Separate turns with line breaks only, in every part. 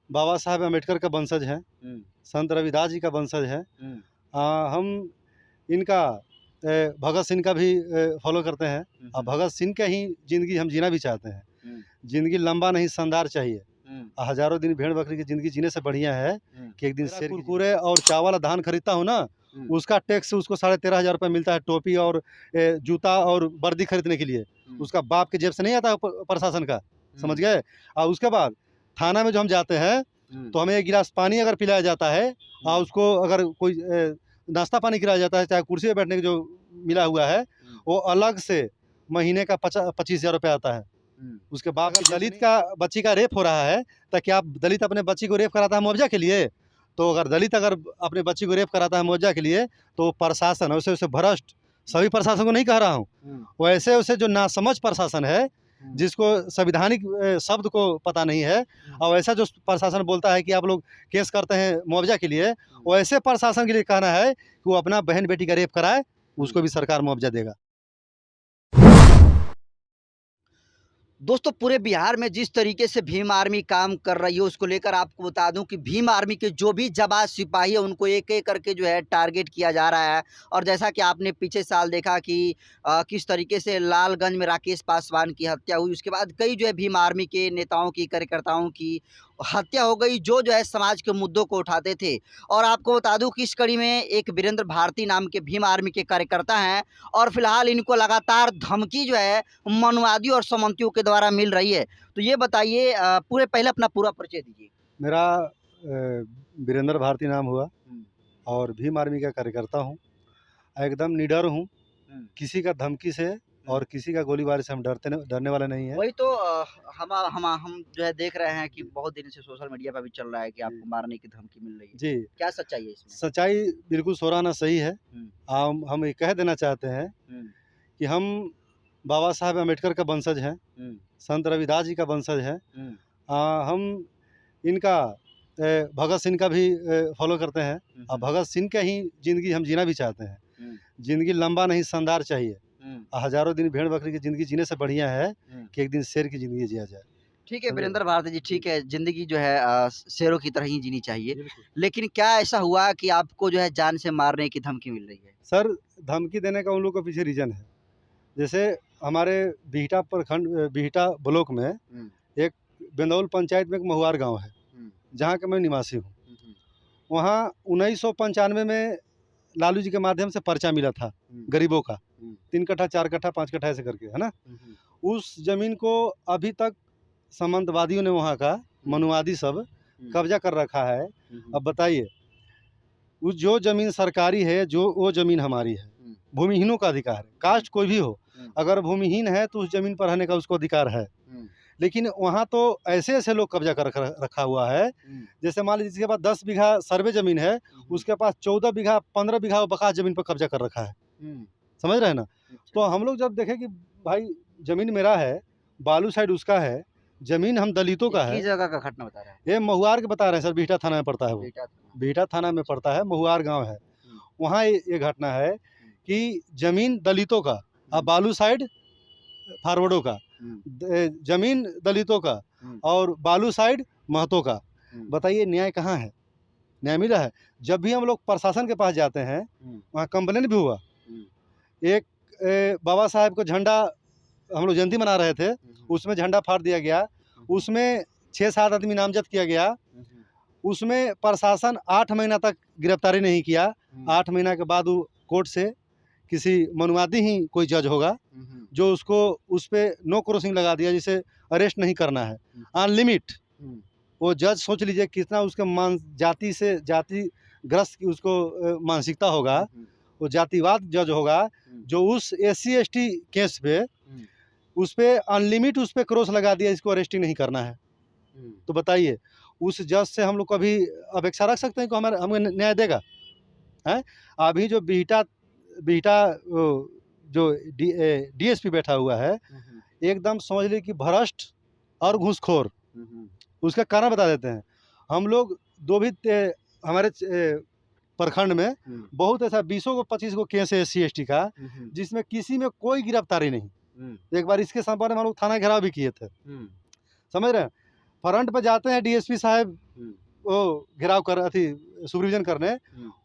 बाबा साहब अम्बेडकर का वंशज हैं, संत रविदास जी का वंशज है। हम इनका भगत सिंह का भी फॉलो करते हैं और भगत सिंह का ही ज़िंदगी हम जीना भी चाहते हैं। ज़िंदगी लंबा नहीं शानदार चाहिए। हज़ारों दिन भेड़ बकरी की ज़िंदगी जीने से बढ़िया है कि एक दिन शेर कुरकुरे और चावल और धान खरीदता हूँ ना, उसका टैक्स उसको 13,500 रुपये मिलता है टोपी और जूता और वर्दी खरीदने के लिए। उसका बाप के जेब से नहीं आता प्रशासन का, समझ गए। और उसके बाद थाना में जो हम जाते हैं तो हमें एक गिलास पानी अगर पिलाया जाता है और उसको अगर कोई नाश्ता पानी खिलाया जाता है, चाहे कुर्सी पे बैठने के जो मिला हुआ है वो अलग से महीने का 25,000 रुपये आता है। उसके बाद दलित का बच्ची का रेप हो रहा है तो क्या दलित अपने बच्ची को रेप कराता है मुआवजा के लिए? तो अगर दलित अपने बच्ची को रेप कराता है मुआवजा के लिए तो प्रशासन वैसे वैसे भ्रष्ट, सभी प्रशासन को नहीं कह रहा हूँ, वैसे वैसे जो नासमझ प्रशासन है जिसको संविधानिक शब्द को पता नहीं है और ऐसा जो प्रशासन बोलता है कि आप लोग केस करते हैं मुआवजा के लिए, वैसे प्रशासन के लिए कहना है कि वो अपना बहन बेटी का रेप कराए, उसको भी सरकार मुआवजा देगा।
दोस्तों पूरे बिहार में जिस तरीके से भीम आर्मी काम कर रही है उसको लेकर आपको बता दूं कि भीम आर्मी के जो भी जाबाज सिपाही है उनको एक एक करके जो है टारगेट किया जा रहा है। और जैसा कि आपने पिछले साल देखा कि किस तरीके से लालगंज में राकेश पासवान की हत्या हुई, उसके बाद कई जो है भीम आर्मी के नेताओं की कार्यकर्ताओं की हत्या हो गई जो है समाज के मुद्दों को उठाते थे। और आपको बता दूं कि इस कड़ी में एक वीरेंद्र भारती नाम के भीम आर्मी के कार्यकर्ता हैं और फिलहाल इनको लगातार धमकी जो है मनुवादियों और सामंतियों के द्वारा मिल रही है। तो ये बताइए पूरे पहले अपना पूरा परिचय दीजिए।
मेरा वीरेंद्र भारती नाम हुआ और भीम आर्मी का कार्यकर्ता हूँ। एकदम निडर हूँ, किसी का धमकी से और किसी का गोलीबारी से हम डरने वाले नहीं है।
वही तो हम जो है देख रहे हैं कि बहुत दिन से सोशल मीडिया पर भी चल रहा है कि आपको मारने की धमकी मिल रही है।
जी,
क्या सच्चाई है इसमें?
सच्चाई बिल्कुल सोराना सही है। हम ये कह देना चाहते हैं कि हम बाबा साहब अम्बेडकर का वंशज हैं, संत रविदास जी का वंशज है। हम इनका भगत सिंह का भी फॉलो करते हैं और भगत सिंह का ही ज़िंदगी हम जीना भी चाहते हैं। ज़िंदगी लंबा नहीं शानदार चाहिए। हज़ारों दिन भेड़ बकरी की ज़िंदगी जीने से बढ़िया है कि एक दिन शेर की ज़िंदगी जिया जाए।
ठीक है वीरेंद्र भारती जी, ठीक है, ज़िंदगी जो है शेरों की तरह ही जीनी चाहिए। लेकिन क्या ऐसा हुआ कि आपको जो है जान से मारने की धमकी मिल रही है?
सर, धमकी देने का उन लोगों के पीछे रीज़न है। जैसे हमारे बिहटा प्रखंड बिहटा ब्लॉक में एक बेंदौल पंचायत में एक महुआर गाँव है, जहाँ का मैं निवासी हूँ। वहाँ 1995 में लालू जी के माध्यम से पर्चा मिला था गरीबों का, 3 कट्ठा 4 कट्ठा 5 कट्ठा ऐसे करके, है ना। उस ज़मीन को अभी तक सामंतवादियों ने वहाँ का मनुवादी सब कब्जा कर रखा है। अब बताइए, उस जो ज़मीन सरकारी है, जो वो ज़मीन हमारी है, भूमिहीनों का अधिकार है। कास्ट कोई भी हो, अगर भूमिहीन है तो उस ज़मीन पर रहने का उसको अधिकार है। लेकिन वहाँ तो ऐसे लोग कब्जा कर रखा हुआ है, जैसे मान लीजिए जिसके पास 10 बीघा सर्वे ज़मीन है, उसके पास 14 बीघा 15 बीघा बकाया ज़मीन पर कब्जा कर रखा है। समझ रहे हैं ना। तो हम लोग जब देखें कि भाई ज़मीन मेरा है, बालू साइड उसका है, ज़मीन हम दलितों का है।
किस जगह का घटना बता रहे हैं?
ये महुआर के बता रहे हैं सर, बिहटा थाना में पड़ता है वो। बिहटा थाना में पड़ता है, महुआर गाँव है। वहाँ ये घटना है कि ज़मीन दलितों का और बालू साइड फारवर्डों का, ज़मीन दलितों का और बालू साइड महतों का। बताइए न्याय कहाँ है? न्याय मिला है? जब भी हम लोग प्रशासन के पास जाते हैं, वहाँ कंप्लेन भी हुआ। एक बाबा साहब को झंडा, हम लोग जयंती मना रहे थे, उसमें झंडा फाड़ दिया गया, उसमें 6-7 आदमी नामजद किया गया। उसमें प्रशासन 8 महीना तक गिरफ्तारी नहीं किया। 8 महीना के बाद वो कोर्ट से किसी मनुवादी ही कोई जज होगा जो उसको उस पर नो क्रॉसिंग लगा दिया, जिसे अरेस्ट नहीं करना है, अनलिमिट। वो जज सोच लीजिए कितना उसके जाति ग्रस्त की उसको मानसिकता होगा। वो जातिवाद जज होगा जो उस SC ST केस पे उस पर अनलिमिट उस पर क्रॉस लगा दिया, इसको अरेस्ट ही नहीं करना है। तो बताइए उस जज से हम लोग कभी अपेक्षा रख सकते हैं कि हमें न्याय देगा? है अभी जो बिहटा जो DSP बैठा हुआ है, एकदम समझ लीजिए कि भ्रष्ट और घूसखोर। उसका कारण बता देते हैं। हम लोग हमारे प्रखंड में बहुत ऐसा 20 को 25 को केस है SC ST का, जिसमें किसी में कोई गिरफ्तारी नहीं। एक बार इसके संपर्क में हम लोग थाना घेराव भी किए थे, समझ रहे हैं। फ्रंट पे जाते हैं डीएसपी साहब वो घेराव कर अथी सुपरविजन करने।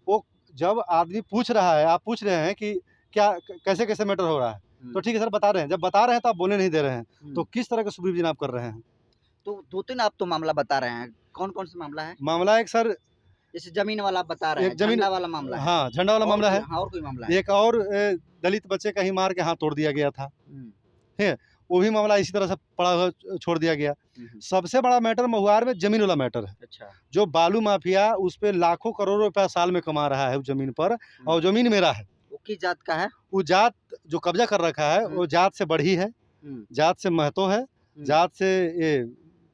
वो जब आदमी पूछ रहा है, आप पूछ रहे हैं कि क्या कैसे कैसे मैटर हो रहा है, तो ठीक है सर बता रहे हैं। जब बता रहे हैं तो आप बोलने नहीं दे रहे हैं, तो किस तरह का सुपरविजन आप कर रहे हैं?
तो 2-3 आप तो मामला बता रहे हैं, कौन-कौन सा मामला है?
मामला एक सर,
जैसे ज़मीन वाला आप बता रहे हैं,
एक ज़मीन,
झंडा वाला मामला है।
हाँ, झंडा वाला
और
मामला
कोई,
है।
हाँ, और कोई मामला है?
एक और दलित बच्चे का ही मार के हाथ तोड़ दिया गया था, ठीक है? वो भी मामला इसी तरह से पड़ा हुआ छोड़ दिया गया। सबसे बड़ा मैटर महुआर में ज़मीन वाला मैटर है।
अच्छा।
जो बालू माफिया उस पे लाखों करोड़ों रुपया साल में कमा रहा है उस ज़मीन पर, और ज़मीन मेरा है।
वो किस जात का है?
वो जात जो कब्जा कर रखा है वो जात से बढ़ी है, जात से महतो है, जात से ये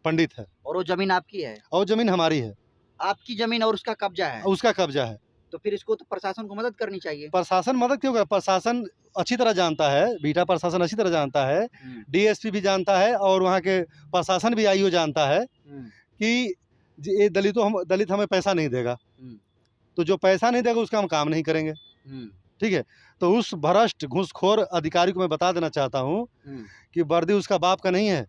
पंडित है,
और वो ज़मीन आपकी है?
और ज़मीन हमारी है।
आपकी ज़मीन और उसका कब्जा है?
उसका कब्जा है।
तो फिर इसको तो प्रशासन को मदद करनी चाहिए।
प्रशासन मदद क्यों करे? प्रशासन अच्छी तरह जानता है, बीटा प्रशासन अच्छी तरह जानता है, डीएसपी भी जानता है, और वहाँ के प्रशासन भी आईओ जानता है कि ये दलित हमें पैसा नहीं देगा, तो जो पैसा नहीं देगा उसका हम काम नहीं करेंगे, ठीक है? तो उस भ्रष्ट घूसखोर अधिकारी को मैं बता देना चाहता हूँ कि वर्दी उसका बाप का नहीं है,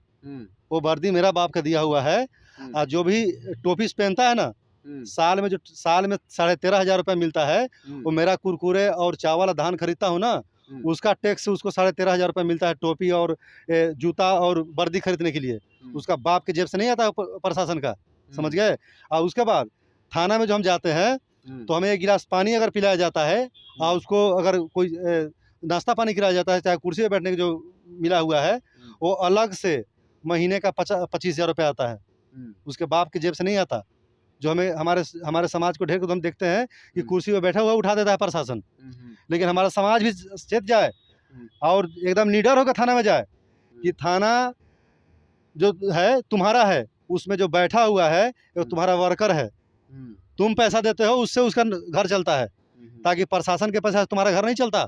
वो वर्दी मेरा बाप का दिया हुआ है। और जो भी टोपी पहनता है ना, साल में 13,500 रुपया मिलता है, वो मेरा कुरकुरे और चावल धान खरीदता हूँ ना, उसका टैक्स उसको 13,500 रुपया मिलता है, टोपी और जूता और वर्दी खरीदने के लिए। उसका बाप के जेब से नहीं आता है प्रशासन का, समझ गए? और उसके बाद थाना में जो हम जाते हैं तो हमें 1 गिलास पानी अगर पिलाया जाता है, और उसको अगर कोई नाश्ता पानी खिलाया जाता है, चाहे कुर्सी पे बैठने के जो मिला हुआ है, वो अलग से महीने का 25,000 रुपया आता है, उसके बाप के जेब से नहीं आता। जो हमें हमारे समाज को ढेर को हम देखते हैं कि कुर्सी पे बैठा हुआ उठा देता है प्रशासन, लेकिन हमारा समाज भी चेत जाए और एकदम निडर होकर थाना में जाए कि थाना जो है तुम्हारा है, उसमें जो बैठा हुआ है वो तुम्हारा वर्कर है, तुम पैसा देते हो, उससे उसका घर चलता है, ताकि प्रशासन के पैसा से तुम्हारा घर नहीं चलता,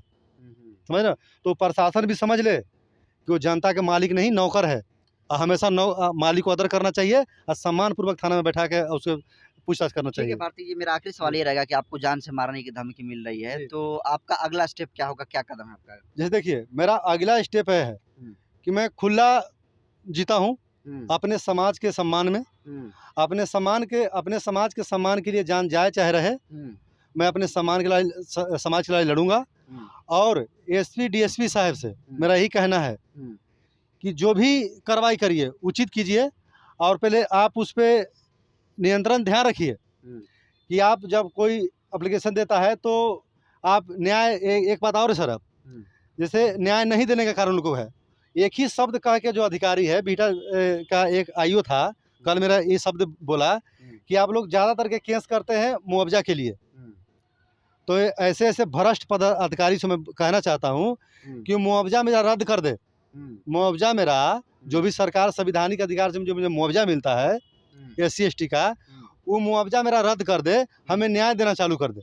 समझ ना? तो प्रशासन भी समझ ले कि वो जनता के मालिक नहीं, नौकर है, और हमेशा मालिक को आदर करना चाहिए और सम्मानपूर्वक थाना में बैठा के उसको पूछताछ करना
ठीक है
चाहिए।
भारती जी, मेरा आखिरी सवाल ये रहेगा कि आपको जान से मारने की धमकी मिल रही है, तो आपका अगला स्टेप क्या होगा, क्या कदम है आपका?
जैसे देखिए, मेरा अगला स्टेप है कि मैं खुला जीता हूँ अपने समाज के सम्मान में, अपने समाज के सम्मान के लिए जान जाए चाहे रहे, मैं अपने समाज के लिए लड़ूंगा। और एसपी डीएसपी साहब से मेरा यही कहना है कि जो भी कार्रवाई करिए उचित कीजिए, और पहले आप उस पर नियंत्रण ध्यान रखिए कि आप जब कोई एप्लीकेशन देता है तो आप न्याय, एक बात और है सर, आप जैसे न्याय नहीं देने का कारण उनको है, एक ही शब्द कह के जो अधिकारी है, बीटा का एक आईओ था, कल मेरा ये शब्द बोला कि आप लोग ज़्यादातर के केस करते हैं मुआवजा के लिए। तो ऐसे ऐसे भ्रष्ट पदाधिकारी से मैं कहना चाहता हूँ कि मुआवजा मेरा रद्द कर दे। मुआवजा मेरा जो भी सरकार संविधानिक अधिकार से जो मुझे मुआवजा मिलता है SC ST का, वो मुआवजा मेरा रद्द कर दे, हमें न्याय देना चालू कर दे।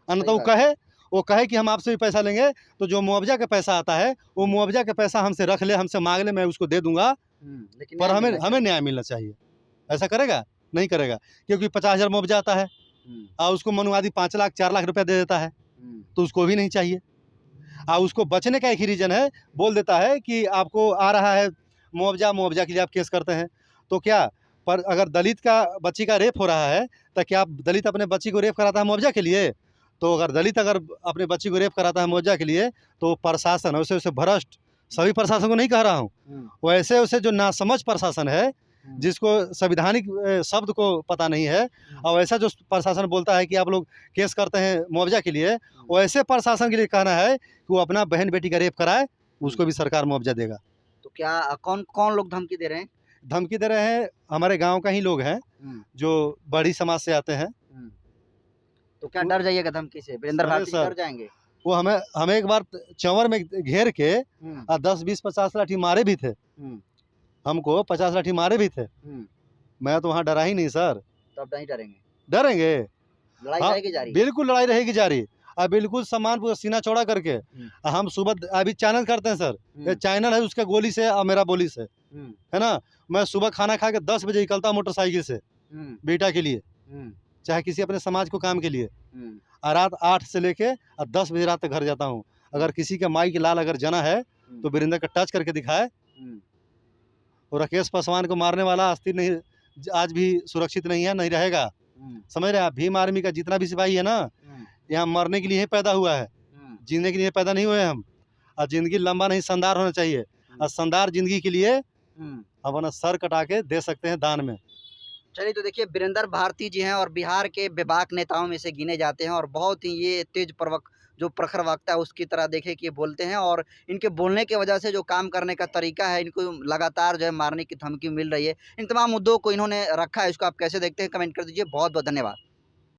अन्यथा वो कहे कि हम आपसे भी पैसा लेंगे, तो जो मुआवजा का पैसा आता है वो मुआवजा का पैसा हमसे रख ले, हमसे मांग ले, मैं उसको दे दूंगा, पर हमें न्याय मिलना चाहिए। ऐसा करेगा? नहीं करेगा, क्योंकि 50,000 मुआवजा आता है और उसको मनुवादी 5 लाख 4 लाख रुपया दे देता है, तो उसको भी नहीं चाहिए। और उसको बचने का एक ही रीज़न है, बोल देता है कि आपको आ रहा है मुआवजा के लिए आप केस करते हैं। तो क्या पर अगर दलित का बच्ची का रेप हो रहा है, तो क्या दलित अपने बच्ची को रेप कराता है मुआवजा के लिए? तो अगर दलित अपने बच्ची को रेप कराता है मुआवजा के लिए, तो प्रशासन वैसे भ्रष्ट, सभी प्रशासन को नहीं कह रहा हूँ, वैसे जो नासमझ प्रशासन है, जिसको संविधानिक शब्द को पता नहीं है, और ऐसा जो प्रशासन बोलता है कि आप लोग केस करते हैं मुआवजा के लिए, वैसे प्रशासन के लिए कहना है कि वो अपना बहन बेटी का रेप कराए, उसको भी सरकार मुआवजा देगा।
तो क्या कौन लोग धमकी दे रहे हैं?
धमकी दे रहे हैं हमारे गांव का ही लोग हैं जो बड़ी समाज से आते हैं।
तो क्या डर जाइएगा धमकी से? वीरेंद्र भारती डर जाएंगे?
वो हमें एक बार चंवर में घेर के 10 20 50 लाठी मारे भी थे, हमको 50 लाठी मारे भी थे। मैं तो वहाँ डरा ही नहीं सर।
तब नहीं डरेंगे?
डरेंगे,
लड़ाई रहेगी जारी?
बिल्कुल लड़ाई रहेगी जारी, और बिल्कुल सम्मान पूरा सीना चौड़ा करके। हम सुबह अभी चैनल करते हैं सर, ये चैनल है उसका गोली से और मेरा बोली से, है ना। मैं सुबह खाना खा के 10 बजे निकलता हूँ मोटरसाइकिल से बेटा के लिए, चाहे किसी अपने समाज को काम के लिए, और रात 8 से लेके 10 बजे रात तक घर जाता हूँ। अगर किसी का माई के लाल अगर जना है तो वीरेंद्र का टच करके दिखाए, और राकेश पासवान को मारने वाला अस्थिर नहीं, आज भी सुरक्षित नहीं है, नहीं रहेगा। समझ रहे हैं आप? भीम आर्मी का जितना भी सिपाही है ना, यहाँ मरने के लिए ही पैदा हुआ है, जीने के लिए पैदा नहीं हुए हम। और ज़िंदगी लंबा नहीं, शानदार होना चाहिए। और शानदार ज़िंदगी के लिए हम अपना सर कटा के दे सकते हैं दान में।
चलिए, तो देखिए वीरेंद्र भारती जी हैं और बिहार के बेबाक नेताओं में से गिने जाते हैं और बहुत ही ये तेज जो प्रखर वक्ता है उसकी तरह देखे कि ये बोलते हैं और इनके बोलने की वजह से जो काम करने का तरीका है, इनको लगातार जो है मारने की धमकी मिल रही है। इन तमाम मुद्दों को इन्होंने रखा है, इसको आप कैसे देखते हैं कमेंट कर दीजिए। बहुत बहुत धन्यवाद।